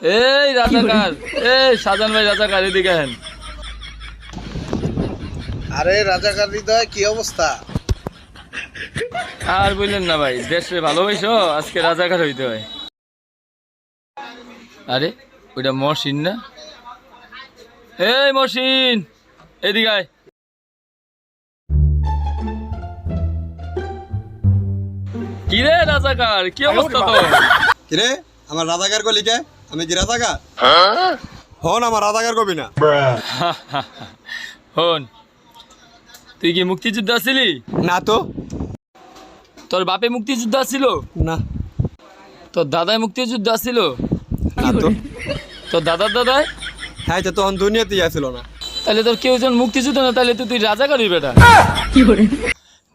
এই রাজাকার, এই শাহজাহান ভাই রাজাকার, এদিকে আহেন। আরে রাজাকার হৃদয়, কি অবস্থা? আর বললেন না ভাই, দেশে ভালোবাসো, আজকে রাজাকার হইতে হয়। আরে ওইটা মহসিন না? এই মহসিন, এদিকে আয়। কি রে রাজাকার, কি অবস্থা তোর? কিরে আমার রাজাকার কলি কে? আমি কি রাজাকার? হন আমার রাজাকার কবি না। হন, তুই কি মুক্তিযুদ্ধ আছিলি? না তো। তোর বাপে মুক্তিযুদ্ধ আছিল? না। তোর দাদাই মুক্তিযুদ্ধ আছিল? না তো। তোর দাদার দাদাই? হ্যাঁ তো তখন দুনিয়াতেই আসছিল না। তাহলে তোর কেউ যখন মুক্তিযুদ্ধ না, তাহলে তো তুই রাজাকারই বেটা।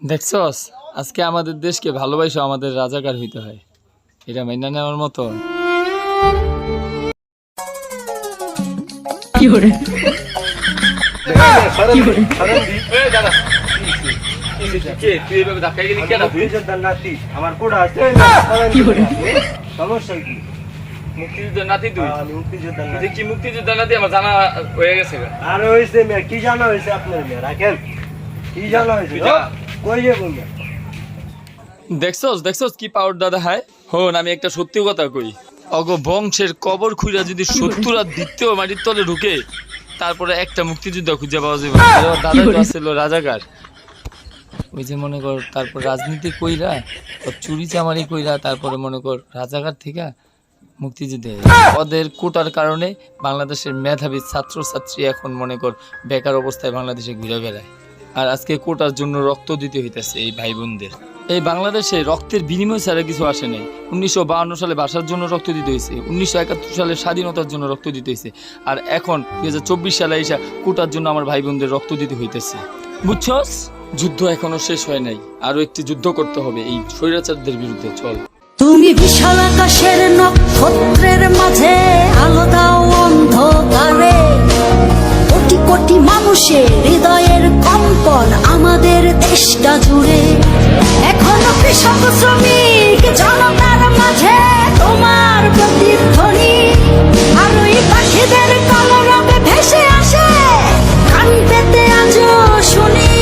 দেখছস, আজকে আমাদের দেশকে ভালোবাসা আমাদের রাজাকার হইতে হয়, এটা মাইনা নেওয়ার মতো। মুক্তিযুদ্ধের নাতি তুই? কি মুক্তিযুদ্ধের নাতি? আমার জানা হয়ে গেছে। আরে হইছে মিয়া, কি জানা হইছে আপনার মিয়া? রাখেন, কি জানা হইছে? কই যাবো মিয়া? দেখছস দেখছস কি পাওয়ার দাদা। হায় হন, আমি একটা সত্যি কথা কই, অগ বংশের কবর খুঁড়া যদি 70 আর দ্বিতীয় মাটির তলে ঢুকে, তারপরে একটা মুক্তিযুদ্ধ খুঁজে পাওয়া যাবে। দাদা তো আসছিল রাজাকার, ওই যে মনে কর, তারপর রাজনীতি কইরা, চুরি চামারি কইরা, তারপরে মনে কর রাজাকার থেকে মুক্তিযুদ্ধে। ওদের কোটার কারণে বাংলাদেশের মেধাবী ছাত্রছাত্রী এখন মনে কর বেকার অবস্থায় বাংলাদেশে ঘুরে বেড়ায়। আর আজকে কোটার জন্য রক্ত দিতে হইতেছে এই ভাই বোনদের। এই বাংলাদেশে রক্তের বিনিময় ছাড়া কিছু আসে নাই। 1952 সালে ভাষার জন্য রক্ত দিতে হয়েছে, 1971 সালে স্বাধীনতার জন্য রক্ত দিতে হয়েছে, আর এখন 2024 সালে এসে কোটার জন্য আমার ভাই বোনদের রক্ত দিতে হইতেছে। বুঝছস, যুদ্ধ এখনো শেষ হয় নাই, আরো একটি যুদ্ধ করতে হবে এই স্বৈরাচারদের বিরুদ্ধে। চল। তুমি বিশাল আকাশের নক্ষত্রের মাঝে